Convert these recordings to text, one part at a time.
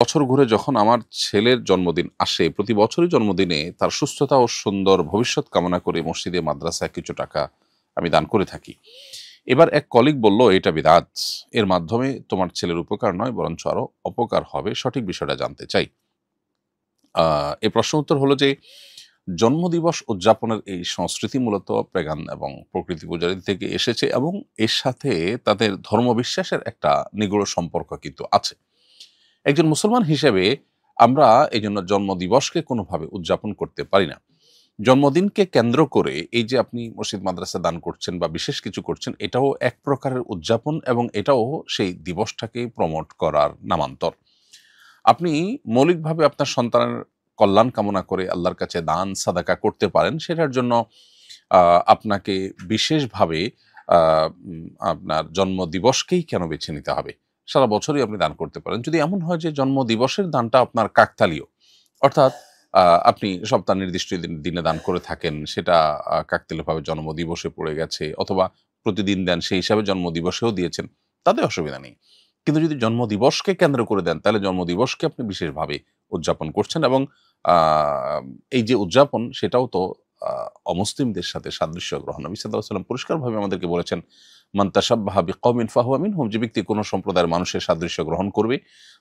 বছর ঘুরে যখন আমার ছেলের জন্মদিন আসে, প্রতি বছরই জন্মদিনে তার সুস্থতা ও সুন্দর ভবিষ্যৎ কামনা করে মসজিদে মাদ্রাসায় কিছু টাকা আমি দান করে থাকি। এবার এক কলিগ বলল, "এটা বিদআত। এর মাধ্যমে তোমার ছেলের উপকার নয় বরঞ্চ আরো অপকার হবে। সঠিক বিষয়টা জানতে চাই।" আ এর প্রশ্ন উত্তর হলো যে, জন্মদিবস উদযাপনের এই সংস্কৃতি মূলত পেগান এবং প্রকৃতি পূজারী থেকে এসেছে এবং এর সাথে তাদের ধর্মবিশ্বাসের একটা নিগূঢ় সম্পর্ক কিন্তু আছে। একজন মুসলমান হিসেবে আমরা এজন্য জন্মদিবসকে কোনোভাবে উদযাপন করতে পারি না। জন্মদিনকে কেন্দ্র করে এই যে আপনি মসজিদ মাদ্রাসা দান করছেন বা বিশেষ কিছু করছেন, এটাও এক প্রকারের উদযাপন এবং এটাও সেই দিবসটাকে প্রমোট করার নামান্তর। আপনি মৌলিকভাবে আপনার সন্তানের কল্যাণ কামনা করে আল্লাহর কাছে দান সাদাকা করতে পারেন। সেটার জন্য আপনাকে বিশেষভাবে আ আপনার জন্মদিবসকেই কেন বেছে নিতে হবে? সারা বছরই আপনি দান করতে পারেন। যদি এমন হয় যে জন্মদিবসের দানটা আপনার কাকতালীয়, অর্থাৎ আ আপনি সপ্তাহ নির্দিষ্ট দিনে দান করে থাকেন, সেটা কাকতালীয়ভাবে জন্মদিবসে পড়ে গেছে অথবা প্রতিদিন দেন সেই হিসাবে জন্মদিবসেও দিয়েছেন, তাতে অসুবিধা নেই। কিন্তু যদি জন্মদিবসকে কেন্দ্র করে দেন, তাহলে জন্মদিবসকে আপনি বিশেষভাবে উদযাপন করছেন এবং আ এই যে উদযাপন সেটাও তো আ অমুসলিমদের সাথে সাদৃশ্য গ্রহণ। নবী সাল্লাল্লাহু আলাইহি ওয়াসাল্লাম পরিষ্কারভাবে আমাদেরকে বলেছেন, "মান তাশাব্বাহা বিকওমিন ফাহুয়া মিনহুম।" যে ব্যক্তি কোন সম্প্রদায়ের মানুষের সাদৃশ্য গ্রহণ করবে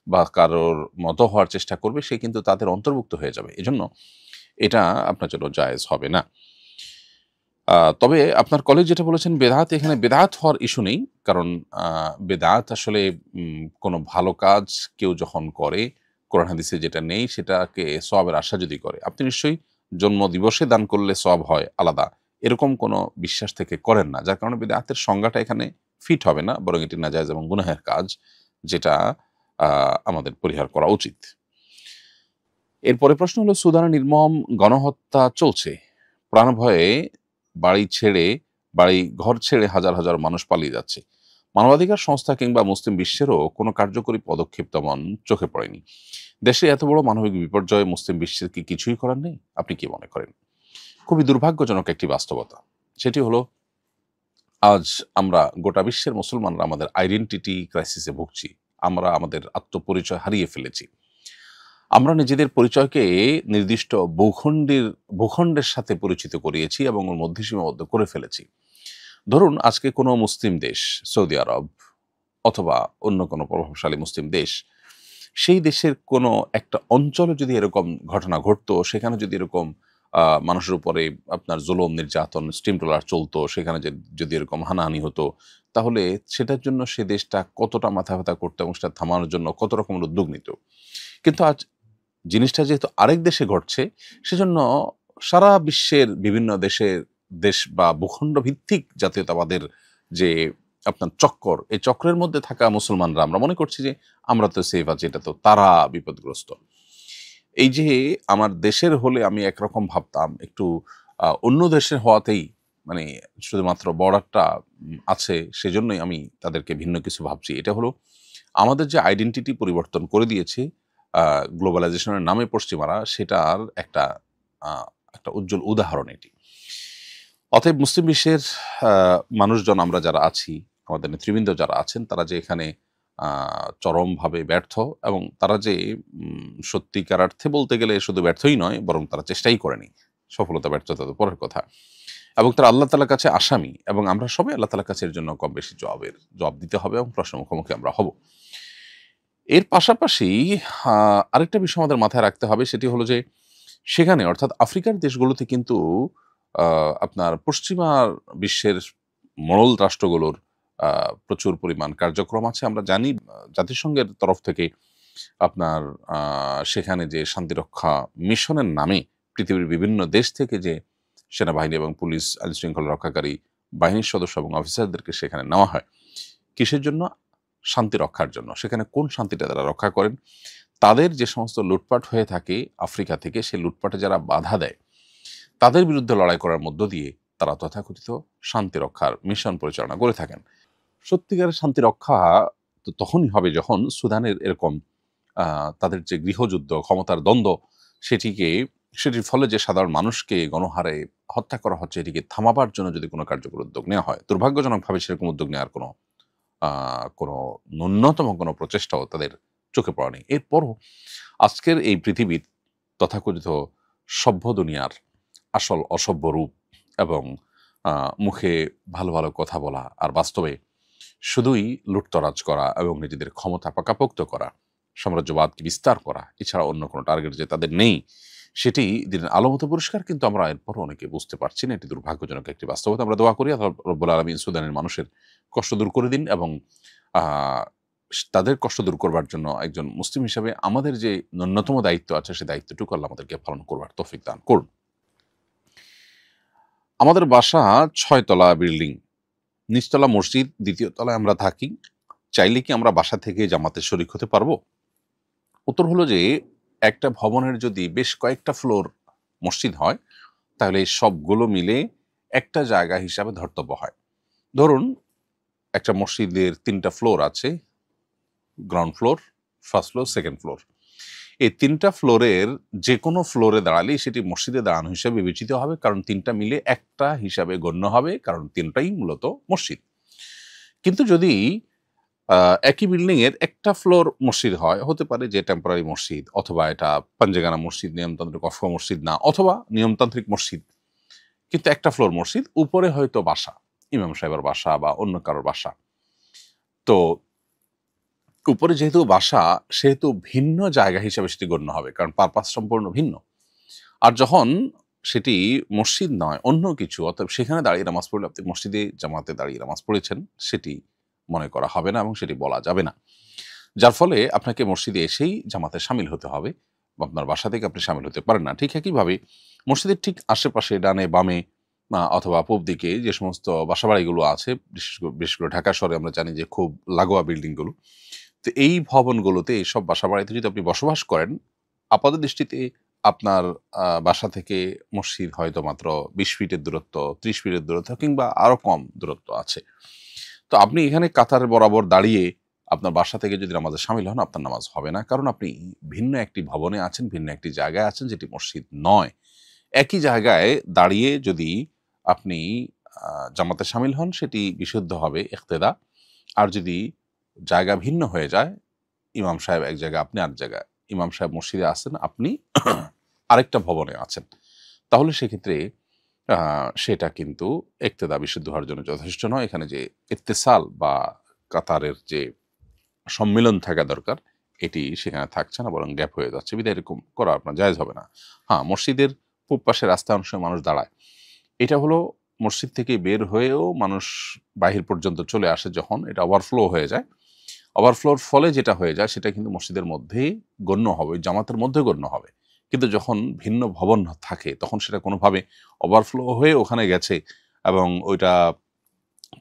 বা কারোর মত হওয়ার চেষ্টা করবে, সে কিন্তু তাদের অন্তর্ভুক্ত হয়ে যাবে। এজন্য এটা আপনার জন্য জায়েজ হবে না। তবে আপনার কলিগ যেটা বলেছেন বেদাত, এখানে বেদাত হওয়ার ইস্যু নেই। কারণ আ বেদাত আসলে কোনো ভালো কাজ কেউ যখন করে, কোরআন হাদিসে যেটা নেই সেটাকে সওয়াবের আশা যদি করে, আপনি নিশ্চয়ই জন্মদিবসে দান করলে সওয়াব হয় আলাদা, এরকম কোনো বিশ্বাস থেকে করেন না। যার কারণে বেদাতের সংজ্ঞাটা এখানে ফিট হবে না। বরং এটি নাজায়েজ এবং গুনাহের কাজ, যেটা আ আমাদের পরিহার করা উচিত। এরপরের প্রশ্ন হলো, সুদানে নির্মম গণহত্যা চলছে। প্রাণভয়ে বাড়ি ছেড়ে ঘর ছেড়ে হাজার, হাজার মানুষ পালিয়ে যাচ্ছে। মানবাধিকার সংস্থা কিংবা মুসলিম বিশ্বেরও কোনো কার্যকরী পদক্ষেপ তেমন চোখে পড়েনি। দেশে এত বড় মানবিক বিপর্যয়ে মুসলিম বিশ্বের কি কিছুই করার নেই? আপনি কি মনে করেন? খুবই দুর্ভাগ্যজনক একটি বাস্তবতা। সেটি হলো, আজ আমরা গোটা বিশ্বের মুসলমানরা আমাদের আইডেন্টিটি ক্রাইসিসে ভুগছি। আমরা আমাদের আত্মপরিচয় হারিয়ে ফেলেছি। আমরা নিজেদের পরিচয়কে নির্দিষ্ট ভূখণ্ডের সাথে পরিচিত করিয়েছি এবং ওর মধ্যে সীমাবদ্ধ করে ফেলেছি। ধরুন আজকে কোনো মুসলিম দেশ, সৌদি আরব অথবা অন্য কোনো প্রভাবশালী মুসলিম দেশ, সেই দেশের কোনো একটা অঞ্চলে যদি এরকম ঘটনা ঘটতো, সেখানে যদি এরকম মানুষের উপরে আপনার জুলুম, নির্যাতন, স্টিমরোলার চলতো, সেখানে যদি এরকম হানাহানি হতো, তাহলে সেটার জন্য সে দেশটা কতটা মাথা ব্যথা করতো এবং সেটা থামানোর জন্য কত রকমের উদ্যোগ নিত। কিন্তু আজ জিনিসটা যেহেতু আরেক দেশে ঘটছে, সেজন্য সারা বিশ্বের বিভিন্ন দেশ বা ভূখণ্ড ভিত্তিক জাতীয়তাবাদের যে আপনার চক্কর, এই চক্রের মধ্যে থাকা মুসলমানরা আমরা মনে করছি যে আমরা তো সেফ আছি, এটা তো তারা বিপদগ্রস্ত। এই যে আমার দেশের হলে আমি একরকম ভাবতাম, একটু অন্য দেশের হওয়াতেই মানে শুধুমাত্র বর্ডারটা আছে সেজন্যই আমি তাদেরকে ভিন্ন কিছু ভাবছি। এটা হলো আমাদের যে আইডেন্টিটি পরিবর্তন করে দিয়েছে গ্লোবালাইজেশনের নামে পশ্চিমারা, সেটার আ একটা উজ্জ্বল উদাহরণ এটি। অতএব মুসলিম বিশ্বের আ মানুষজন আমরা যারা আছি, আমাদের নেতৃবৃন্দ যারা আছেন, তারা যে এখানে আ চরমভাবে ব্যর্থ এবং তারা যে সত্যিকার অর্থে বলতে গেলে শুধু ব্যর্থই নয়, বরং তারা চেষ্টাই করেনি। সফলতা ব্যর্থতা তো পরের কথা। এবং তারা আল্লাহ তাআলার কাছে আসামি এবং আমরা সবাই আল্লাহ তাআলার কাছে এর জন্য কম বেশি জবাব দিতে হবে এবং প্রশ্নের মুখোমুখি আমরা হব। এর পাশাপাশি আ আরেকটা বিষয় আমাদের মাথায় রাখতে হবে, সেটি হলো যে সেখানে অর্থাৎ আফ্রিকার দেশগুলোতে কিন্তু আ আপনার পশ্চিমা বিশ্বের মোড়ল রাষ্ট্রগুলোর আ প্রচুর পরিমাণ কার্যক্রম আছে। আমরা জানি জাতিসংঘের তরফ থেকে আপনার আ সেখানে যে শান্তিরক্ষা মিশনের নামে পৃথিবীর বিভিন্ন দেশ থেকে যে সেনাবাহিনী এবং পুলিশ, আইনশৃঙ্খলা রক্ষাকারী বাহিনীর সদস্য এবং অফিসারদেরকে সেখানে নেওয়া হয়। কিসের জন্য? শান্তি রক্ষার জন্য। সেখানে কোন শান্তিটা তারা রক্ষা করেন? তাদের যে সমস্ত লুটপাট হয়ে থাকে আফ্রিকা থেকে, সেই লুটপাটে যারা বাধা দেয়, তাদের বিরুদ্ধে লড়াই করার মধ্য দিয়ে তারা তথাকথিত শান্তি রক্ষার মিশন পরিচালনা করে থাকেন। সত্যিকারের শান্তি রক্ষা তো তখনই হবে যখন সুদানের এরকম তাদের যে গৃহযুদ্ধ, ক্ষমতার দ্বন্দ্ব, সেটিকে সেটির ফলে যে সাধারণ মানুষকে গণহারে হত্যা করা হচ্ছে, এটিকে থামাবার জন্য যদি কোনো কার্যকর উদ্যোগ নেওয়া হয়। দুর্ভাগ্যজনকভাবে সেরকম উদ্যোগ নেওয়ার কোনো ন্যূনতম কোনো প্রচেষ্টাও তাদের চোখে পড়েনি। এরপরও আজকের এই পৃথিবীর তথাকথিত সভ্য দুনিয়ার আসল অসভ্য রূপ এবং মুখে ভালো ভালো কথা বলা আর বাস্তবে শুধুই লুটতরাজ করা এবং নিজেদের ক্ষমতা পাকাপোক্ত করা, সাম্রাজ্যবাদকে বিস্তার করা, এছাড়া অন্য কোনো টার্গেট যে তাদের নেই, সেটি দিনের আলোমতো পরিষ্কার। কিন্তু আমরা এরপরও অনেকে বুঝতে পারছি না। এটি দুর্ভাগ্যজনক একটি বাস্তবতা। আমরা দোয়া করি আল্লাহ রব্বুল আলামিন সুদানের মানুষের কষ্ট দূর করে দিন এবং আহ, তাদের কষ্ট দূর করবার জন্য একজন মুসলিম হিসেবে আমাদের যে ন্যূনতম দায়িত্ব আছে, সেই দায়িত্বটুকু আল্লাহ আমাদেরকে পালন করবার তৌফিক দান করুন। আমাদের বাসা 6 তলা বিল্ডিং, নিচতলা মসজিদ, দ্বিতীয় তলায় আমরা থাকি। চাইলে কি আমরা বাসা থেকে জামাতে শরিক হতে পারবো? উত্তর হলো যে একটা ভবনের যদি বেশ কয়েকটা ফ্লোর মসজিদ হয়, তাহলে এই সবগুলো মিলে একটা জায়গা হিসাবে ধর্তব্য হয়। ধরুন একটা মসজিদের 3টা ফ্লোর আছে, ground floor, first floor, second floor. এই 3টা ফ্লোরের যে কোনো ফ্লোরে দাঁড়ালেই সেটি মসজিদে দাঁড়ানো হিসাবে বিবেচিত হবে, কারণ 3টা মিলে একটা হিসাবে গণ্য হবে, কারণ 3টাই মূলত মসজিদ। কিন্তু যদি একই বিল্ডিং এর একটা ফ্লোর মসজিদ হয়, হতে পারে যে টেম্পোরারি মসজিদ, অথবা এটা পাঞ্জেগানা মসজিদ, নিয়মতান্ত্রিক অফ মসজিদ না, অথবা নিয়মতান্ত্রিক মসজিদ, কিন্তু একটা ফ্লোর মসজিদ, উপরে হয়তো বাসা, ইমাম সাহেবের বাসা বা অন্য কারোর বাসা। তো উপরে যেহেতু বাসা, সেহেতু ভিন্ন জায়গা হিসাবে সেটি গণ্য হবে, কারণ পারপাস সম্পূর্ণ ভিন্ন। আর যখন সেটি মসজিদ নয়, অন্য কিছু, অতএব সেখানে দাঁড়িয়ে নামাজ পড়লে আপনি মসজিদে জামাতে দাঁড়িয়ে নামাজ পড়েছেন, সেটি মনে করা হবে না এবং সেটি বলা যাবে না। যার ফলে আপনাকে মসজিদে এসেই জামাতে শামিল হতে হবে, আপনার বাসা থেকে আপনি শামিল হতে পারেন না। ঠিক একইভাবে মসজিদের ঠিক আশেপাশে ডানে বামে অথবা পূব দিকে যে সমস্ত বাসাবাড়িগুলো আছে, বিশেষ করে ঢাকা শহরে আমরা জানি যে খুব লাগোয়া বিল্ডিংগুলো, তো এই ভবনগুলোতে, এইসব বাসাবাড়িতে যদি আপনি বসবাস করেন, আপাত দৃষ্টিতে আপনার বাসা থেকে মসজিদ হয়তো মাত্র 20 ফিটের দূরত্ব, 30 ফিটের দূরত্ব কিংবা আরো কম দূরত্ব আছে। তো আপনি এখানে কাতার বরাবর দাঁড়িয়ে আপনার বাসা থেকে যদি নামাজে শামিল হন, আপনার নামাজ হবে না, কারণ আপনি ভিন্ন একটি ভবনে আছেন, ভিন্ন একটি জায়গায় আছেন, যেটি মসজিদ নয়। একই জায়গায় দাঁড়িয়ে যদি আপনি জামাতে শামিল হন, সেটি বিশুদ্ধ হবে ইক্তেদা। আর যদি জায়গা ভিন্ন হয়ে যায়, ইমাম সাহেব এক জায়গায়, আপনি আরেক জায়গায়, ইমাম সাহেব মসজিদে আছেন, আপনি আরেকটা ভবনে আছেন, তাহলে সেক্ষেত্রে সেটা কিন্তু ইক্তেদা বিশুদ্ধ হওয়ার জন্য যথেষ্ট নয়। এখানে যে ইত্তেসাল বা কাতারের যে সম্মিলন থাকা দরকার, এটি সেখানে থাকছে না, বরং গ্যাপ হয়ে যাচ্ছে। বিধায় এরকম করা আপনার জায়েজ হবে না। হ্যাঁ, মসজিদের পূব পাশে রাস্তা অংশে মানুষ দাঁড়ায়, এটা হলো মসজিদ থেকে বের হয়েও মানুষ বাহির পর্যন্ত চলে আসে, যখন এটা ওভারফ্লো হয়ে যায়। ওভারফ্লোর ফলে যেটা হয়ে যায়, সেটা কিন্তু মসজিদের মধ্যেই গণ্য হবে, জামাতের মধ্যে গণ্য হবে। কিন্তু যখন ভিন্ন ভবন থাকে, তখন সেটা কোনোভাবে ওভারফ্লো হয়ে ওখানে গেছে এবং ওইটা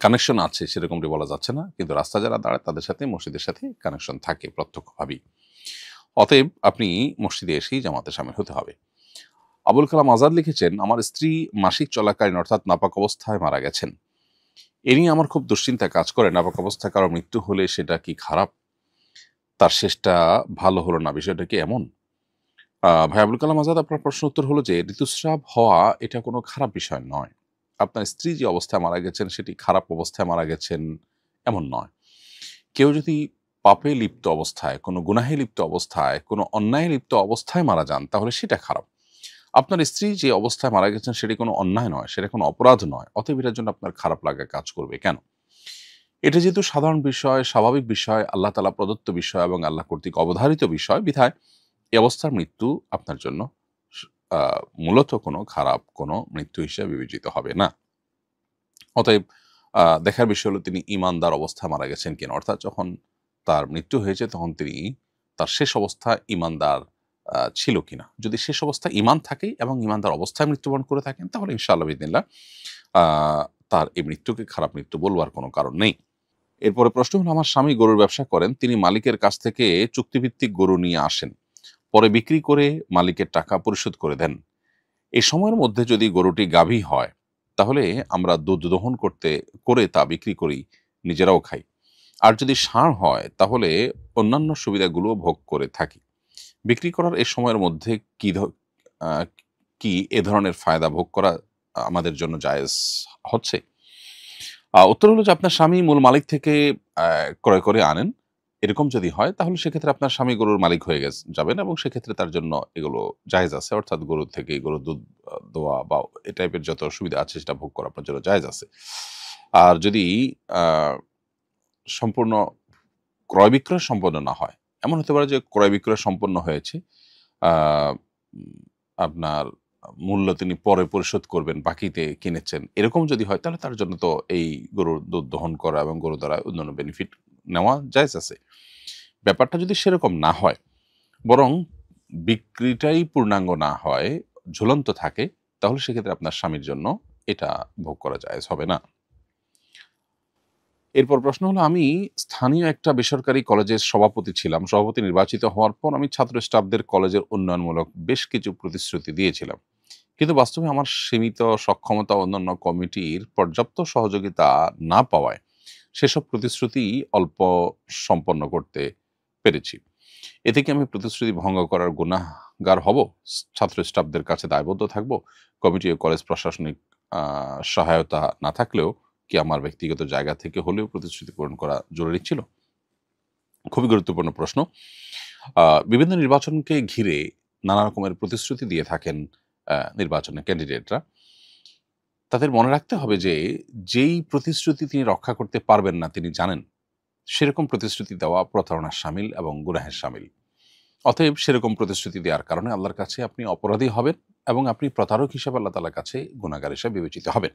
কানেকশন আছে সেরকমটি বলা যাচ্ছে না, কিন্তু রাস্তা যারা দাঁড়ায় তাদের সাথে মসজিদের সাথে কানেকশন থাকে প্রত্যক্ষভাবেই। অতএব আপনি মসজিদে এসেই জামাতে শামিল হতে হবে। আবুল কালাম আজাদ লিখেছেন, আমার স্ত্রী মাসিক চলাকালীন অর্থাৎ নাপাক অবস্থায় মারা গেছেন। এ নিয়ে আমার খুব দুশ্চিন্তা কাজ করে। নাপাক অবস্থায় কারো মৃত্যু হলে সেটা কি খারাপ? তার শেষটা ভালো হলো না, বিষয়টা কি এমন? ভাই আবুল কালাম আজাদ, আপনার প্রশ্ন উত্তর হলো যে ঋতুস্রাব হওয়া এটা কোনো খারাপ বিষয় নয়। আপনার স্ত্রী যে অবস্থায় মারা গেছেন, সেটি খারাপ অবস্থায় মারা গেছেন এমন নয়। কেউ যদি পাপে লিপ্ত অবস্থায়, কোনো গুনাহে লিপ্ত অবস্থায়, কোনো অন্যায় লিপ্ত অবস্থায় মারা যান, তাহলে সেটা খারাপ। আপনার স্ত্রী যে অবস্থায় মারা গেছেন, সেটি কোনো অন্যায় নয়, সেটা কোনো অপরাধ নয়, অতএব এটার জন্য আপনার খারাপ লাগা কাজ করবে কেন? এটা যেহেতু সাধারণ বিষয়, স্বাভাবিক বিষয়, আল্লাহ তাআলা প্রদত্ত বিষয় এবং আল্লাহ কর্তৃক অবধারিত বিষয়, বিধায় এই অবস্থার মৃত্যু আপনার জন্য মূলত কোনো খারাপ কোনো মৃত্যু হিসেবে বিবেচিত হবে না। অতএব দেখার বিষয় হলো তিনি ঈমানদার অবস্থায় মারা গেছেন কিনা, অর্থাৎ যখন তার মৃত্যু হয়েছে তখন তিনি তার শেষ অবস্থায় ঈমানদার ছিল কিনা। যদি শেষ অবস্থায় ঈমান থাকে এবং ঈমানদার অবস্থায় মৃত্যুবরণ করে থাকেন, তাহলে ইনশাআল্লাহ বিইذনিল্লাহ তার এই মৃত্যুকে খারাপ মৃত্যু বলবার কোনো কারণ নেই। এরপরে প্রশ্ন হলো, আমার স্বামী গরুর ব্যবসা করেন, তিনি মালিকের কাছ থেকে চুক্তিভিত্তিক গরু নিয়ে আসেন, পরে বিক্রি করে মালিকের টাকা পরিশোধ করে দেন। এই সময়ের মধ্যে যদি গরুটি গাভী হয়, তাহলে আমরা দুধ দহন করে তা বিক্রি করি, নিজেরাও খাই। আর যদি ষাঁড় হয়, তাহলে অন্যান্য সুবিধাগুলো ভোগ করে থাকি। বিক্রি করার এই সময়ের মধ্যে আহ, কি এ ধরনের ফায়দা ভোগ করা আমাদের জন্য জায়েজ হচ্ছে? উত্তর হলো যে আপনার স্বামী মূল মালিক থেকে ক্রয় করে আনেন, এরকম যদি হয় তাহলে সেক্ষেত্রে আপনার স্বামী গরুর মালিক হয়ে যাবেন এবং সেক্ষেত্রে তার জন্য এগুলো জায়েজ আছে। অর্থাৎ গরু থেকে গরুর দুধ দোয়া বা এই টাইপের যত সুবিধা আছে সেটা ভোগ করা আপনার জন্য জায়েজ আছে। আর যদি আ সম্পূর্ণ ক্রয় বিক্রয় সম্পন্ন না হয়, এমন হতে পারে যে ক্রয় বিক্রয় সম্পন্ন হয়েছে। আ উম আপনার মূল্য তিনি পরে পরিশোধ করবেন, বাকিতে কিনেছেন। এরকম যদি হয় তাহলে তার জন্য তো এই গরুর দুধ দহন করা এবং গরু দ্বারা অন্যান্য বেনিফিট নেওয়া জায়েজ আছে। ব্যাপারটা যদি সেরকম না হয়, বরং বিক্রিটাই পূর্ণাঙ্গ না হয়, ঝুলন্ত থাকে, তাহলে সেক্ষেত্রে আপনার স্বামীর জন্য এটা ভোগ করা জায়েজ হবে না। এরপর প্রশ্ন হলো, আমি স্থানীয় একটা বেসরকারি কলেজের সভাপতি ছিলাম। সভাপতি নির্বাচিত হওয়ার পর আমি ছাত্র স্টাফদের কলেজের উন্নয়নমূলক বেশ কিছু প্রতিশ্রুতি দিয়েছিলাম। কিন্তু বাস্তবে আমার সীমিত সক্ষমতা অন্যান্য কমিটির পর্যাপ্ত সহযোগিতা না পাওয়ায় সেসব প্রতিশ্রুতি অল্প সম্পন্ন করতে পেরেছি। এতে কি আমি প্রতিশ্রুতি ভঙ্গ করার গুনাহগার হব? ছাত্র স্টাফদের কাছে দায়বদ্ধ থাকব? কমিটি ও কলেজ প্রশাসনিক আ সহায়তা না থাকলেও কি আমার ব্যক্তিগত জায়গা থেকে হলেও প্রতিশ্রুতি পূরণ করা জরুরি ছিল? খুবই গুরুত্বপূর্ণ প্রশ্ন। বিভিন্ন নির্বাচনকে ঘিরে নানা রকমের প্রতিশ্রুতি দিয়ে থাকেন নির্বাচনের ক্যান্ডিডেটরা। তাদের মনে রাখতে হবে যে, যেই প্রতিশ্রুতি তিনি রক্ষা করতে পারবেন না তিনি জানেন, সেরকম প্রতিশ্রুতি দেওয়া প্রতারণার শামিল এবং গুনাহের শামিল। অতএব সেরকম প্রতিশ্রুতি দেওয়ার কারণে আল্লাহর কাছে আপনি অপরাধী হবেন এবং আপনি প্রতারক হিসেবে আল্লাহ তাআলার কাছে গুনাহগার হিসেবে বিবেচিত হবেন।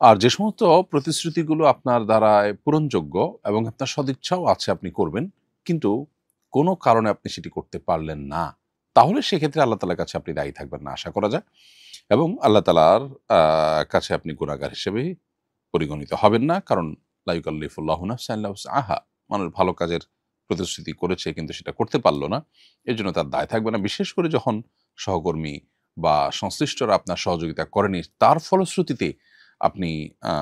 আর যে সমস্ত প্রতিশ্রুতিগুলো আপনার দ্বারায় পূরণযোগ্য এবং আপনার সদিচ্ছাও আছে আপনি করবেন, কিন্তু কোনো কারণে আপনি সেটি করতে পারলেন না, তাহলে সেক্ষেত্রে আল্লাহ তাআলার কাছে আপনি দায়ী থাকবেন না আশা করা যায় এবং আল্লাহ তাআলার কাছে আপনি গুনাহগার হিসেবে পরিগণিত হবেন না। কারণ লা ইউকাল্লিফুল্লাহু নাফসান ইল্লা উসআহা। মানুষ ভালো কাজের প্রতিশ্রুতি করেছে কিন্তু সেটা করতে পারল না। এজন্য তার দায় থাকবে না। বিশেষ করে যখন সহকর্মী বা সংশ্লিষ্টরা আপনার সহযোগিতা করেনি, তার ফলশ্রুতিতে আপনি আ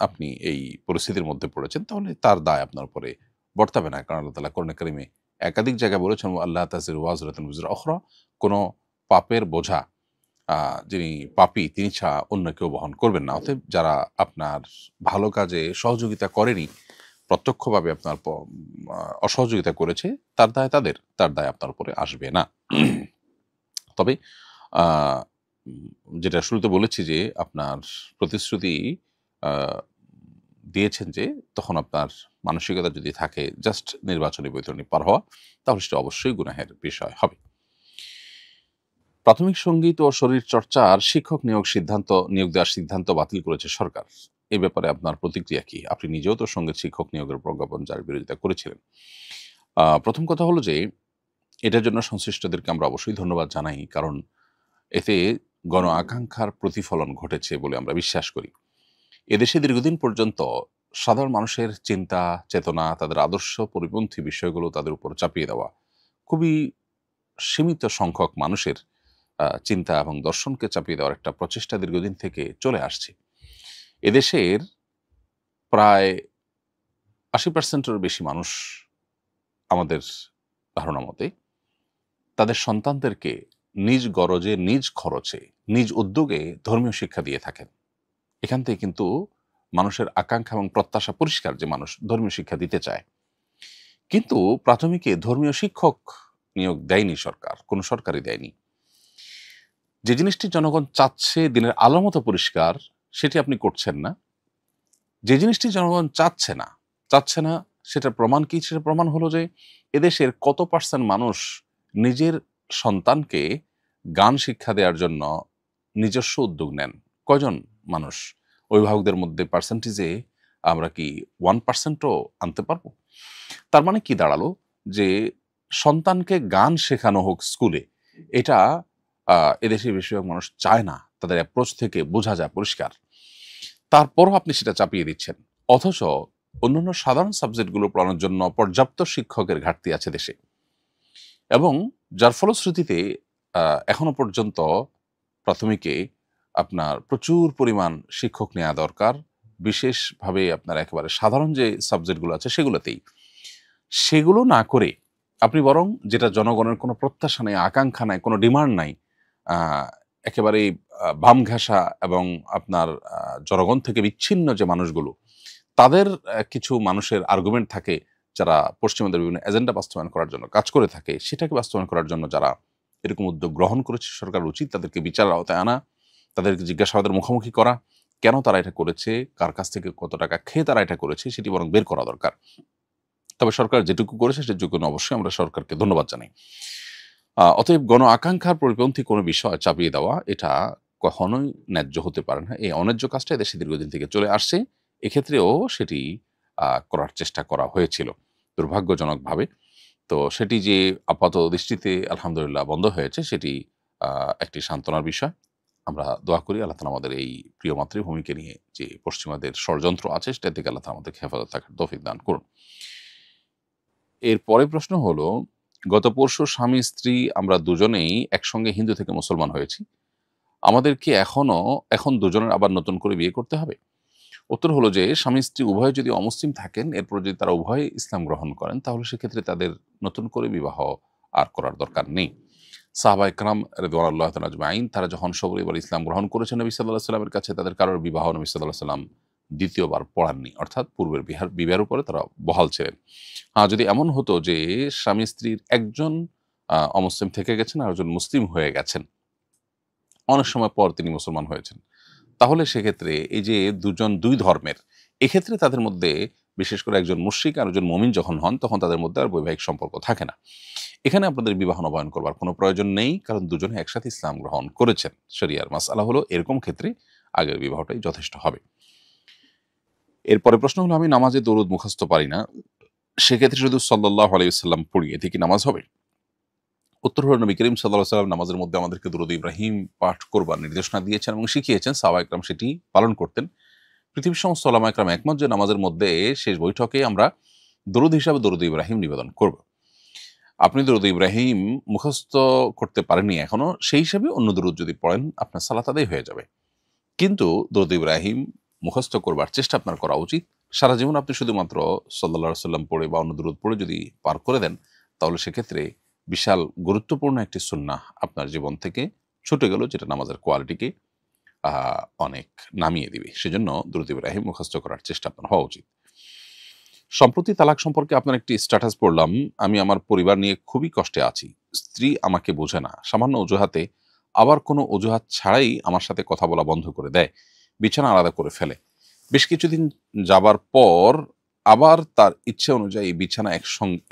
আপনি এই পরিস্থিতির মধ্যে পড়েছেন, তাহলে তার দায় আপনার উপরে বর্তাবে না। কারণ আল্লাহ তাআলা কোরআনে কারিমে একাধিক জায়গায় বলেছেন, আল্লাহ তাজিরু ওয়াজরাতুন উযরা উখরা, কোন পাপের বোঝা যিনি পাপী তিনি ছাড়া অন্য কেউ বহন করবেন না। অতএব যারা আপনার ভালো কাজে সহযোগিতা করেনি, প্রত্যক্ষভাবে আপনার অসহযোগিতা করেছে, তার দায় তাদের, তার দায় আপনার উপরে আসবে না। তবে আ যেটা শুরুতে বলেছি যে, আপনার প্রতিশ্রুতি আ দিয়েছেন যে, তখন আপনার মানসিকতা যদি থাকে জাস্ট নির্বাচনী বৈতরণী পার হওয়া, তাহলে সেটা অবশ্যই গুনাহের বিষয় হবে। প্রাথমিক সঙ্গীত ও শরীরচর্চার শিক্ষক নিয়োগ দেওয়ার সিদ্ধান্ত বাতিল করেছে সরকার। এ ব্যাপারে আপনার প্রতিক্রিয়া কি? আপনি নিজেও তো সঙ্গীত শিক্ষক নিয়োগের প্রজ্ঞাপন জারির বিরোধিতা করেছিলেন। প্রথম কথা হলো যে, এটার জন্য সংশ্লিষ্টদেরকে আমরা অবশ্যই ধন্যবাদ জানাই। কারণ এতে গণ আকাঙ্ক্ষার প্রতিফলন ঘটেছে বলে আমরা বিশ্বাস করি। এদেশে দীর্ঘদিন পর্যন্ত সাধারণ মানুষের চিন্তা, চেতনা, তাদের আদর্শ পরিপন্থী বিষয়গুলো তাদের উপর চাপিয়ে দেওয়া, খুবই সীমিত সংখ্যক মানুষের চিন্তা এবং দর্শনকে চাপিয়ে দেওয়ার একটা প্রচেষ্টা দীর্ঘদিন থেকে চলে আসছে। এদেশের প্রায় ৮০% এরও বেশি মানুষ, আমাদের ধারণা মতে, তাদের সন্তানদেরকে নিজ গরজে, নিজ খরচে, নিজ উদ্যোগে ধর্মীয় শিক্ষা দিয়ে থাকেন। এখান থেকে কিন্তু মানুষের আকাঙ্ক্ষা এবং প্রত্যাশা পরিষ্কার যে মানুষ ধর্মীয় শিক্ষা দিতে চায়। কিন্তু প্রাথমিকে ধর্মীয় শিক্ষক নিয়োগ দেয়নি সরকার, কোনো সরকারই দেয়নি। যে জিনিসটি জনগণ চাচ্ছে দিনের আলোর মতো পরিষ্কার, সেটি আপনি করছেন না। যে জিনিসটি জনগণ চাচ্ছে না সেটার প্রমাণ কি? সেটার প্রমাণ হলো যে, এদেশের কত পার্সেন্ট মানুষ নিজের সন্তানকে গান শিক্ষা দেওয়ার জন্য নিজস্ব উদ্যোগ নেন? কয়জন মানুষ? অভিভাবকদের মধ্যে পার্সেন্টেজে আমরা কি 1% ও আনতে পারবো? তার মানে কি দাঁড়ালো? যে সন্তানকে গান শেখানো হোক স্কুলে, এটা এদেশের বেশিরভাগ মানুষ চায় না। তাদের অ্যাপ্রোচ থেকে বোঝা যায় পরিষ্কার। তারপরও আপনি সেটা চাপিয়ে দিচ্ছেন। অথচ অন্যান্য সাধারণ সাবজেক্টগুলো পড়ানোর জন্য পর্যাপ্ত শিক্ষকের ঘাটতি আছে দেশে। এবং যার ফলশ্রুতিতে এখনো পর্যন্ত প্রাথমিকে আপনার প্রচুর পরিমাণ শিক্ষক নেয়া দরকার। বিশেষভাবে আপনার একেবারে সাধারণ যে সাবজেক্টগুলো আছে সেগুলোতেই। সেগুলো না করে আপনি বরং যেটা জনগণের কোনো প্রত্যাশা নেই, আকাঙ্ক্ষা নাই, কোনো ডিমান্ড নাই, আ একেবারেই বাম ঘেঁষা এবং আপনার জনগণ থেকে বিচ্ছিন্ন যে মানুষগুলো, তাদের কিছু মানুষের আর্গুমেন্ট থাকে যারা পশ্চিমাদের বিভিন্ন এজেন্ডা বাস্তবায়ন করার জন্য কাজ করে থাকে, সেটাকে বাস্তবায়ন করার জন্য যারা এরকম উদ্যোগ গ্রহণ করেছে, সরকার উচিত তাদেরকে বিচারের আওতায় আনা, তাদেরকে জিজ্ঞাসাবাদের মুখোমুখি করা, কেন তারা এটা করেছে, কার কাছ থেকে কত টাকা খেয়ে তারা এটা করেছে, সেটি বরং বের করা দরকার। তবে সরকার যেটুকু করেছে সেটুকু অবশ্যই আমরা সরকারকে ধন্যবাদ জানাই। অতএব গণ আকাঙ্ক্ষার পরিপন্থী কোনো বিষয় চাপিয়ে দেওয়া এটা কখনোই ন্যায্য হতে পারে না। এই অন্যায্য কাজটা এদেশে দীর্ঘদিন থেকে চলে আসছে। এক্ষেত্রেও সেটি করার চেষ্টা করা হয়েছিল দুর্ভাগ্যজনকভাবে। তো সেটি যে আপাত দৃষ্টিতে আলহামদুলিল্লাহ বন্ধ হয়েছে, সেটি একটি সান্ত্বনার বিষয়। আমরা দোয়া করি আল্লাহ তাআলা আমাদের এই প্রিয় মাতৃভূমিকে নিয়ে যে পশ্চিমাদের ষড়যন্ত্র আছে, সেটা থেকে আল্লাহ তাআলা আমাদেরকে হেফাজত থাকার তৌফিক দান করুন। এর পরের প্রশ্ন হলো, গত পরশু স্বামী-স্ত্রী আমরা দুজনেই একসঙ্গে হিন্দু থেকে মুসলমান হয়েছি। আমাদের কি এখন দুজনের আবার নতুন করে বিয়ে করতে হবে? উত্তর হলো যে, স্বামী-স্ত্রী উভয়ে যদি অমুসলিম থাকেন, এরপর যদি তারা উভয়ে ইসলাম গ্রহণ করেন, তাহলে সেক্ষেত্রে তাদের নতুন করে বিবাহ আর করার দরকার নেই। সাহাবায়ে কেরাম রিদওয়ানুল্লাহি তাআলা আজমাইন তারা যখন সপরিবার ইসলাম গ্রহণ করেছেন নবী সাল্লাল্লাহু আলাইহি ওয়াসাল্লামের কাছে, তাদের কারোর বিবাহ নবী সাল্লাল্লাহু আলাইহি ওয়াসাল্লাম দ্বিতীয়বার পড়াননি। অর্থাৎ পূর্বের বিবাহের উপরে তারা বহাল ছিলেন। যদি এমন হতো যে স্বামী-স্ত্রীর একজন অমুসলিম থেকে গেছেন আর একজন মুসলিম হয়ে গেছেন, অনেক সময় পর তিনি মুসলমান হয়েছেন, তাহলে সেক্ষেত্রে এই যে দুজন দুই ধর্মের, এক্ষেত্রে তাদের মধ্যে বিশেষ করে একজন মুশরিক আর একজন মুমিন যখন হন, তখন তাদের মধ্যে আর বৈবাহিক সম্পর্ক থাকে না। এখানে আপনাদের বিবাহ নবায়ন করবার কোনো প্রয়োজন নেই, কারণ দুজনে একসাথে ইসলাম গ্রহণ করেছেন। শরিয়ার মাসআলা হলো এরকম ক্ষেত্রে আগের বিবাহটাই যথেষ্ট হবে। এরপরে প্রশ্ন হলো, আমি নামাজে দরুদ মুখস্থ পারি না, সেক্ষেত্রে শুধু সাল্লাল্লাহু আলাইহি ওয়াসাল্লাম পড়ি, এতে কি নামাজ হবে? উত্তর হলো, নবী করিম সাল্লাল্লাহু আলাইহি ওয়াসাল্লাম নামাজের মধ্যে আমাদেরকে দরুদ ইব্রাহিম পাঠ করবার নির্দেশনা দিয়েছেন এবং শিখিয়েছেন। সাহাবায়ে কেরাম সেটি পালন করতেন। পৃথিবীর সমস্ত ওলামায়ে কেরাম একমত যে নামাজের মধ্যে শেষ বৈঠকে আমরা দরুদ হিসাবে দরুদ ইব্রাহিম নিবেদন করব। আপনি দরুদ ইব্রাহিম মুখস্থ করতে পারেননি এখনো, সেই হিসাবে অন্য দরুদ যদি পড়েন আপনার সালাত আদায় হয়ে যাবে। কিন্তু দরুদ ইব্রাহিম মুখস্থ করবার চেষ্টা আপনার করা উচিত। সারা জীবন আপনি শুধুমাত্র সাল্লাল্লাহু আলাইহি ওয়াসাল্লাম পড়ে বা অন্য দরুদ পড়ে যদি পার করে দেন, তাহলে সেক্ষেত্রে বিশাল গুরুত্বপূর্ণ একটি সুন্নাহ আপনার জীবন থেকে ছুটে গেল, যেটা নামাজের কোয়ালিটিকে অনেক নামিয়ে দিবে। সেজন্য দরুদ ইব্রাহিম মুখস্থ করার চেষ্টা আপনার হওয়া উচিত। সম্প্রতি তালাক সম্পর্কে আপনার একটি স্ট্যাটাস পড়লাম। আমি আমার পরিবার নিয়ে খুবই কষ্টে আছি। স্ত্রী আমাকে বোঝে না। সামান্য অজুহাতে, আবার কোনো অজুহাত ছাড়াই আমার সাথে কথা বলা বন্ধ করে দেয়। বিছানা আলাদা করে ফেলে। বেশ কিছুদিন যাবার পর আবার তার ইচ্ছে অনুযায়ী বিছানা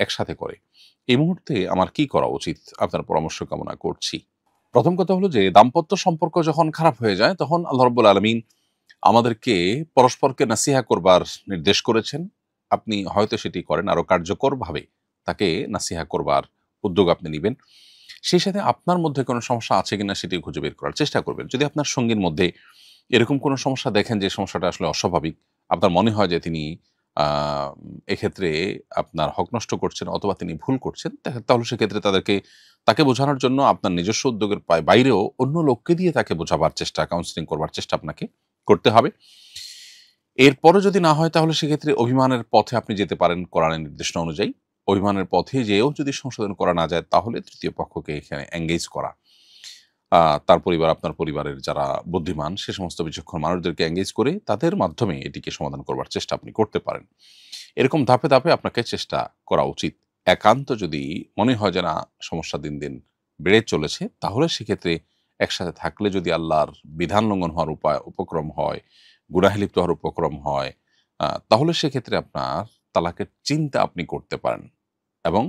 একসাথে করে। এই মুহূর্তে আমার কি করা উচিত? আপনার পরামর্শ কামনা করছি। প্রথম কথা হলো যে, দাম্পত্য সম্পর্ক যখন খারাপ হয়ে যায়, তখন আল্লাহ রাব্বুল আলামিন আমাদেরকে পরস্পরকে নাসিহা করবার নির্দেশ করেছেন। আপনি হয়তো সেটি করেন, আরো কার্যকরভাবে তাকে নাসিহা করবার উদ্যোগ আপনি নিবেন। সেই সাথে আপনার মধ্যে কোনো সমস্যা আছে কিনা সেটি খুঁজে বের করার চেষ্টা করবেন। যদি আপনার সঙ্গীর মধ্যে এরকম কোনো সমস্যা দেখেন যে সমস্যাটা আসলে অস্বাভাবিক, আপনার মনে হয় যে তিনি আ এক্ষেত্রে আপনার হক নষ্ট করছেন অথবা তিনি ভুল করছেন, তাহলে সেক্ষেত্রে তাকে বোঝানোর জন্য আপনার নিজস্ব উদ্যোগের বাইরেও অন্য লোককে দিয়ে তাকে বোঝাবার চেষ্টা, কাউন্সেলিং করবার চেষ্টা আপনাকে করতে হবে। এরপরও যদি না হয়, তাহলে সেক্ষেত্রে অভিমানের পথে আপনি যেতে পারেন কোরআনের নির্দেশনা অনুযায়ী। অভিমানের পথে যেয়েও যদি সংশোধন করা না যায়, তাহলে তৃতীয় পক্ষকে এখানে এনগেজ করা। তার পরিবার, আপনার পরিবারের যারা বুদ্ধিমান, সে সমস্ত বিচক্ষণ মানুষদেরকে এনগেজ করে তাদের মাধ্যমে এটিকে সমাধান করবার চেষ্টা আপনি করতে পারেন। এরকম ধাপে ধাপে আপনাকে চেষ্টা করা উচিত। একান্ত যদি মনে হয় যে না, সমস্যা দিন দিন বেড়ে চলেছে, তাহলে সেক্ষেত্রে একসাথে থাকলে যদি আল্লাহর বিধান লঙ্ঘন হওয়ার উপক্রম হয়, গুনাহে লিপ্ত হওয়ার উপক্রম হয়, তাহলে সেক্ষেত্রে আপনার তালাকের চিন্তা আপনি করতে পারেন এবং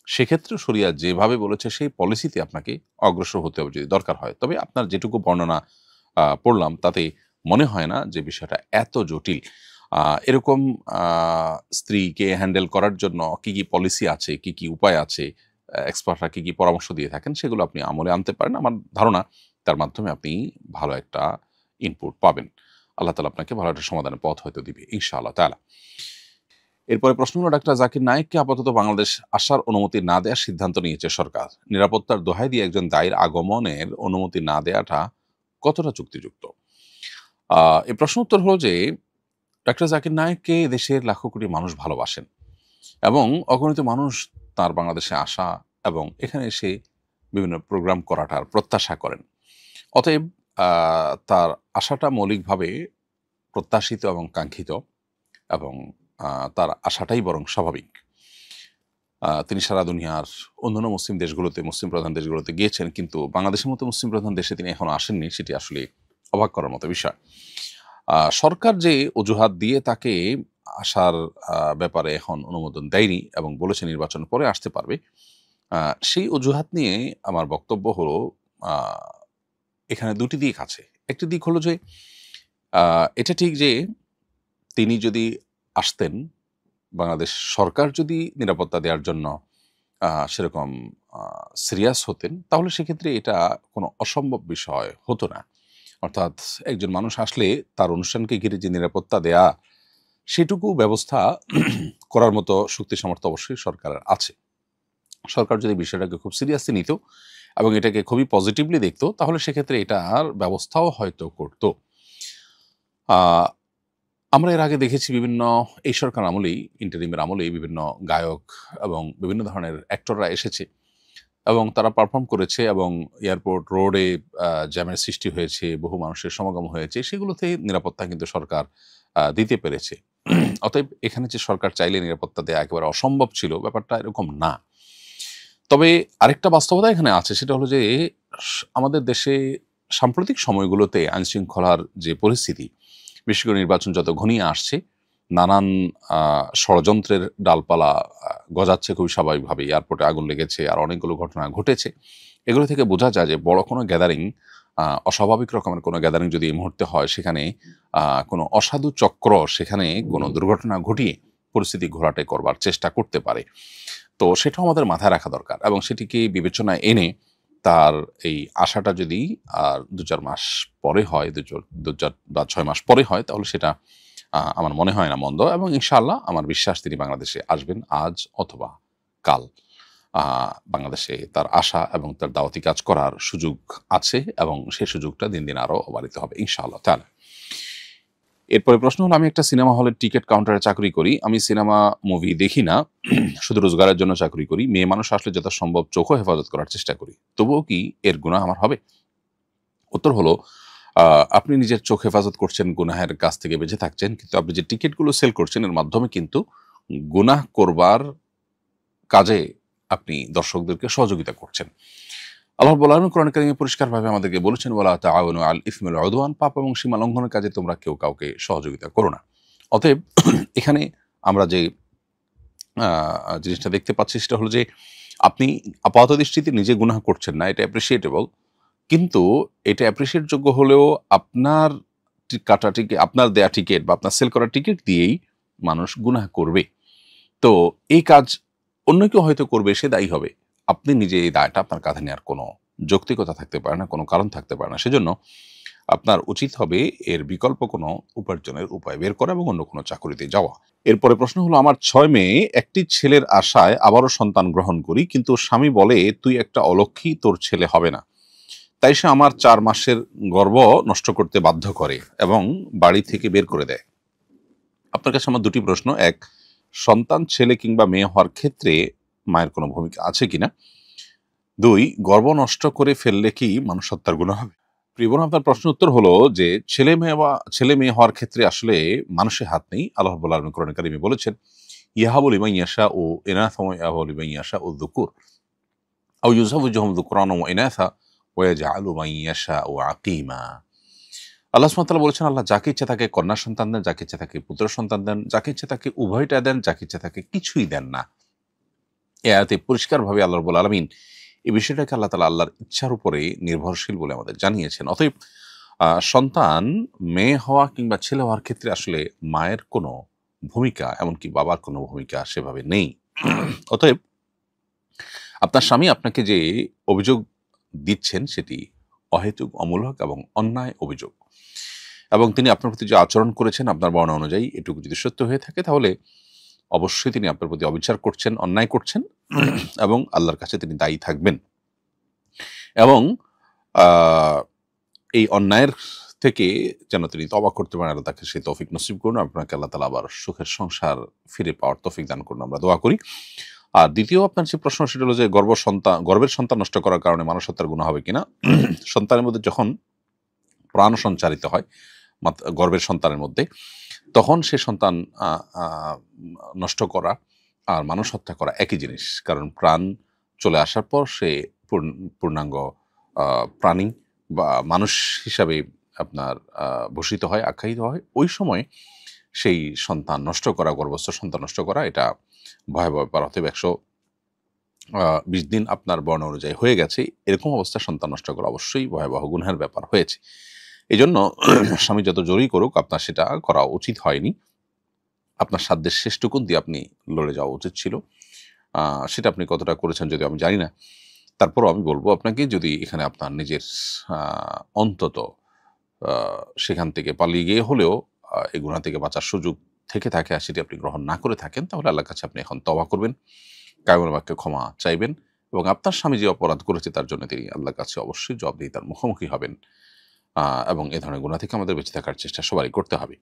সেক্ষেত্রে শরিয়া যেভাবে বলেছে সেই পলিসিতে আপনাকে অগ্রসর হতে হবে যদি দরকার হয়। তবে আপনার যেটুকু বর্ণনা পড়লাম, তাতে মনে হয় না যে বিষয়টা এত জটিল। এরকম আ স্ত্রীকে হ্যান্ডেল করার জন্য কি, কি পলিসি আছে, কি, কি উপায় আছে, এক্সপার্টরা কি, কি পরামর্শ দিয়ে থাকেন, সেগুলো আপনি আমলে আনতে পারেন। আমার ধারণা তার মাধ্যমে আপনি ভালো একটা ইনপুট পাবেন। আল্লাহ তাআলা আপনাকে ভালো একটা সমাধানের পথ হয়তো দিবে ইনশাআল্লাহ তাআলা। এরপরে প্রশ্ন হলো, ডাক্তার জাকির নায়েককে আপাতত বাংলাদেশ আসার অনুমতি না দেওয়ার সিদ্ধান্ত নিয়েছে সরকার। নিরাপত্তার দোহাই দিয়ে একজন দায়ীর আগমনের অনুমতি না দেওয়াটা কতটা যুক্তিযুক্ত? এই প্রশ্ন উত্তর হলো যে, ডাক্তার জাকির নায়েককে দেশের লাখো কোটি মানুষ ভালোবাসেন এবং অগণিত মানুষ তার বাংলাদেশে আসা এবং এখানে এসে বিভিন্ন প্রোগ্রাম করাটার প্রত্যাশা করেন। অতএব তার আশাটা মৌলিকভাবে প্রত্যাশিত এবং কাঙ্ক্ষিত এবং তার আশাটাই বরং স্বাভাবিক। তিনি সারা দুনিয়ার অন্যান্য মুসলিম দেশগুলোতে, মুসলিম প্রধান দেশগুলোতে গিয়েছেন, কিন্তু বাংলাদেশের মতো মুসলিম প্রধান দেশে তিনি এখনো আসেননি। সেটি আসলে অবাক করার মতো বিষয়। সরকার যে অজুহাত দিয়ে তাকে আসার ব্যাপারে এখন অনুমোদন দেয়নি এবং বলেছে নির্বাচন পরে আসতে পারবে, সেই অজুহাত নিয়ে আমার বক্তব্য হলো, এখানে দুটি দিক আছে। একটি দিক হলো যে এটা ঠিক যে তিনি যদি আসতেন, বাংলাদেশ সরকার যদি নিরাপত্তা দেওয়ার জন্য সেরকম সিরিয়াস হতেন, তাহলে সেক্ষেত্রে এটা কোনো অসম্ভব বিষয় হতো না। অর্থাৎ একজন মানুষ আসলে তার অনুষ্ঠানকে ঘিরে যে নিরাপত্তা দেয়া, সেটুকু ব্যবস্থা করার মতো শক্তি সামর্থ্য অবশ্যই সরকারের আছে। সরকার যদি বিষয়টাকে খুব সিরিয়াসলি নিত এবং এটাকে খুবই পজিটিভলি দেখতো, তাহলে সেক্ষেত্রে এটার ব্যবস্থাও হয়তো করত। আমরা এর আগে দেখেছি বিভিন্ন এই সরকার আমলেই, ইন্টারিমের আমলেই বিভিন্ন গায়ক এবং বিভিন্ন ধরনের অ্যাক্টররা এসেছে এবং তারা পারফর্ম করেছে এবং এয়ারপোর্ট রোডে জ্যামের সৃষ্টি হয়েছে, বহু মানুষের সমাগম হয়েছে। সেগুলোতে নিরাপত্তা কিন্তু সরকার দিতে পেরেছে। অতএব এখানে যে সরকার চাইলে নিরাপত্তা দেওয়া একেবারে অসম্ভব ছিল, ব্যাপারটা এরকম না। তবে আরেকটা বাস্তবতা এখানে আছে, সেটা হলো যে আমাদের দেশে সাম্প্রতিক সময়গুলোতে আইনশৃঙ্খলার যে পরিস্থিতি, বিশেষ করে নির্বাচন যত ঘনিয়ে আসছে, নানান ষড়যন্ত্রের ডালপালা গজাচ্ছে খুবই স্বাভাবিকভাবে। এয়ারপোর্টে আগুন লেগেছে, আর অনেকগুলো ঘটনা ঘটেছে। এগুলো থেকে বোঝা যায় যে বড় কোনো গ্যাদারিং, অস্বাভাবিক রকমের কোনো গ্যাদারিং যদি এই মুহূর্তে হয়, সেখানে কোনো অসাধু চক্র সেখানে কোনো দুর্ঘটনা ঘটিয়ে পরিস্থিতি ঘোলাটে করবার চেষ্টা করতে পারে। তো সেটাও আমাদের মাথায় রাখা দরকার এবং সেটিকে বিবেচনায় এনে তার এই আশাটা যদি ২-৪ মাস পরে হয়, ২-৪ বা ৬ মাস পরে হয়, তাহলে সেটা আমার মনে হয় না মন্দ, এবং ইনশাআল্লাহ আমার বিশ্বাস তিনি বাংলাদেশে আসবেন আজ অথবা কাল। বাংলাদেশে তার আশা এবং তার দাওয়াতি কাজ করার সুযোগ আছে এবং সেই সুযোগটা দিন দিন আরও বাড়িতে হবে ইনশাআল্লাহ তাআলা। এরপরে প্রশ্ন হলো, আমি একটা সিনেমা হলের টিকিট কাউন্টারে চাকরি করি। আমি সিনেমা মুভি দেখি না, শুধু রোজগারের জন্য চাকরি করি। মেয়ে মানুষ আসলে যথাসম্ভব চোখও হেফাজত করার চেষ্টা করি, তবুও কি এর গুনাহ আমার হবে? উত্তর হলো, আপনি নিজের চোখ হেফাজত করছেন, গুনাহের কাছ থেকে বেঁচে থাকছেন, কিন্তু আপনি যে টিকিটগুলো সেল করছেন এর মাধ্যমে কিন্তু গুনাহ করবার কাজে আপনি দর্শকদেরকে সহযোগিতা করছেন। আল্লাহ রাব্বুল আলামিন কোরআন কারীমে পরিষ্কারভাবে আমাদেরকে বলেছেন, ওয়ালা তাআওয়ানু আল ইসমি ওয়াল উদওয়ান, পাপ এবং সীমা লঙ্ঘনের কাজে তোমরা কেউ কাউকে সহযোগিতা করো না। অতএব এখানে আমরা যে জিনিসটা দেখতে পাচ্ছি, সেটা হলো যে আপনি আপাত দৃষ্টিতে নিজে গুনাহ করছেন না, এটা অ্যাপ্রিসিয়েটেবল, কিন্তু এটা অ্যাপ্রিসিয়েট যোগ্য হলেও আপনার কাটা টিকিট, আপনার দেয়া টিকিট বা আপনার সেল করা টিকিট দিয়েই মানুষ গুনাহ করবে। তো এই কাজ অন্য কেউ হয়তো করবে, সে দায়ী হবে। আপনি নিজে এই দায়টা আপনার কাঁধে নেওয়ার কোনো যৌক্তিকতা থাকতে পারে না, কোনো কারণ থাকতে পারে না। সেজন্য আপনার উচিত হবে এর বিকল্প কোনো উপার্জনের উপায় বের করা এবং অন্য কোনো চাকরিতে যাওয়া। এরপরে প্রশ্ন হলো, আমার ৬ মেয়ে, একটি ছেলের আশায় আবারও সন্তান গ্রহণ করি, কিন্তু স্বামী বলে তুই একটা অলক্ষী, তোর ছেলে হবে না। তাই সে আমার ৪ মাসের গর্ভ নষ্ট করতে বাধ্য করে এবং বাড়ি থেকে বের করে দেয়। আপনার কাছে আমার দুটি প্রশ্ন। এক, সন্তান ছেলে কিংবা মেয়ে হওয়ার ক্ষেত্রে মায়ের কোনো ভূমিকা আছে কিনা? ২, গর্ভ নষ্ট করে ফেললে কি মানুষ হত্যার গুনাহ হবে? প্রিয় বোন, আপনার প্রশ্নের উত্তর হলো যে ছেলে মেয়ে হওয়ার ক্ষেত্রে আসলে মানুষের হাত নেই। আল্লাহ রাব্বুল আলামিন কোরআনে কারিমে বলেছেন, ইয়াহাবু লিমান ইয়াশাউ ইনাসা ওয়া ইয়াহাবু লিমান ইয়াশাউ যুকুর আও ইউযাওযিজুহুম যুকরানা ওয়া ইনাসা ওয়া ইয়াজআলু মান ইয়াশাউ আকীমা। আল্লাহ সুবহানাহু ওয়া তাআলা বলেছেন, আল্লাহ যাকে ইচ্ছা তাকে কন্যা সন্তান দেন, যাকে ইচ্ছা তাকে পুত্র সন্তান দেন, যাকে ইচ্ছা তাকে উভয়টা দেন, যাকে ইচ্ছা তাকে কিছুই দেন না। এই আয়াতে পরিষ্কারভাবে আল্লাহ রাব্বুল আলামিন এই বিষয়টাকে আল্লাহ তাআলা আল্লাহর ইচ্ছার উপরে নির্ভরশীল বলে আমাদের জানিয়েছেন। অতএব সন্তান মেয়ে হওয়া কিংবা ছেলে হওয়ার ক্ষেত্রে আসলে মায়ের কোনো ভূমিকা, এমনকি বাবার কোনো ভূমিকা সেভাবে নেই। অতএব আপনার স্বামী আপনাকে যে অভিযোগ দিচ্ছেন সেটি অহেতুক, অমূলক এবং অন্যায় অভিযোগ, এবং তিনি আপনার প্রতি যে আচরণ করেছেন আপনার বর্ণনা অনুযায়ী এটুকু যদি সত্য হয়ে থাকে, তাহলে অবশ্যই তিনি আপনার প্রতি অবিচার করছেন, অন্যায় করছেন এবং আল্লাহর কাছে তিনি দায়ী থাকবেন। এবং এই অন্যায়ের থেকে যেন তিনি তওবা করতে পারেন, আল্লাহ তাকে সেই তৌফিক নসিব করুন। আপনাকে আল্লাহ তাআলা আবার সুখের সংসার ফিরে পাওয়ার তৌফিক দান করুন, আমরা দোয়া করি। আর দ্বিতীয় আপনার যে প্রশ্ন, সেটা হলো যে গর্ভের সন্তান নষ্ট করার কারণে মানুষ হত্যার গুনাহ হবে কিনা। সন্তানের মধ্যে যখন প্রাণ সঞ্চারিত হয় গর্ভের সন্তানের মধ্যে, তখন সে সন্তান নষ্ট করা আর মানুষ হত্যা করা একই জিনিস। কারণ প্রাণ চলে আসার পর সে পূর্ণাঙ্গ প্রাণী বা মানুষ হিসাবে আপনার ভূষিত হয়, আখ্যায়িত হয়। ওই সময় সেই সন্তান নষ্ট করা, গর্ভস্থ সন্তান নষ্ট করা এটা ভয়াবহ ব্যাপার। অতএব 120 দিন আপনার বর্ণ অনুযায়ী হয়ে গেছে। এরকম অবস্থায় সন্তান নষ্ট করা অবশ্যই ভয়াবহ গুনহের ব্যাপার হয়েছে। এজন্য স্বামী যত জোরই করুক আপনার সেটা করা উচিত হয়নি। আপনার সাধ্যের শেষটুকুন দিয়ে আপনি লড়ে যাওয়া উচিত ছিল। সেটা আপনি কতটা করেছেন যদিও আমি জানি না। তারপরও আমি বলব আপনাকে, যদি এখানে আপনার নিজের আ অন্তত আ সেখান থেকে পালিয়ে গিয়ে হলেও এই গুনাহ থেকে বাঁচার সুযোগ থেকে থাকে আর সেটি আপনি গ্রহণ না করে থাকেন, তাহলে আল্লাহর কাছে আপনি এখন তওবা করবেন। কায়মুল বাক্যে ক্ষমা চাইবেন এবং আপনার স্বামী যে অপরাধ করেছে তার জন্য তিনি আল্লাহর কাছে অবশ্যই জবাবদিহিতার মুখোমুখি হবেন। এবং এ ধরনের গুনাহ থেকে আমাদের বেঁচে থাকার চেষ্টা সবারই করতে হবে।